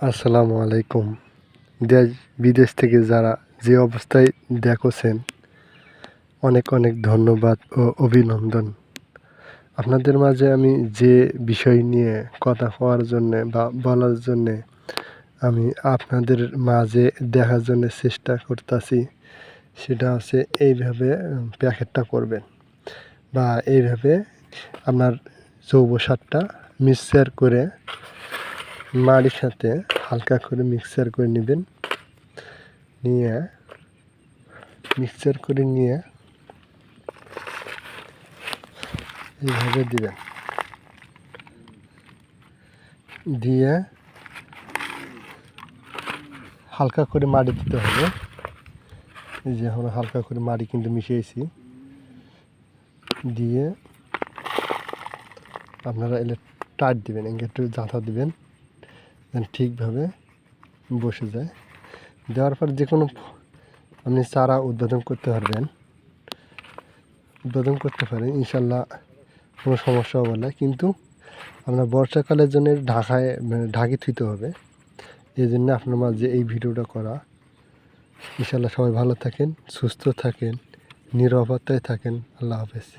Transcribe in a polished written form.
আসসালামু আলাইকুম। দেশ বিদেশ থেকে যারা যে অবস্থায় দেখছেন, অনেক অনেক ধন্যবাদ ও অভিনন্দন। আপনাদের মাঝে আমি যে বিষয় নিয়ে কথা হওয়ার জন্যে বা বলার জন্যে আমি আপনাদের মাঝে দেখার জন্য চেষ্টা করতেছি, সেটা হচ্ছে এইভাবে প্যাকেটটা করবেন বা এইভাবে আপনার জৈব সারটা মিক্সচার করে মাটির সাথে হালকা করে মিক্সচার করে নেবেন। মিক্সচার করে নিয়ে এইভাবে দিবেন, দিয়ে হালকা করে মাটি দিতে হবে। এই যে এখন হালকা করে মাটি কিন্তু মিশিয়েছি, দিয়ে আপনারা এলে টাইট দিবেন, একটু জাঁতা দিবেন যেন ঠিকভাবে বসে যায়। দেওয়ার পর যে কোনো আপনি চারা উদ্বোধন করতে পারেন, ইনশাল্লাহ কোনো সমস্যা হবে না। কিন্তু আপনার বর্ষাকালের জন্য ঢাকি থুইতে হবে। এই জন্য আপনার মাঝে এই ভিডিওটা করা। ইনশাল্লাহ সবাই ভালো থাকেন, সুস্থ থাকেন, নিরাপত্তায় থাকেন। আল্লাহ হাফেজ।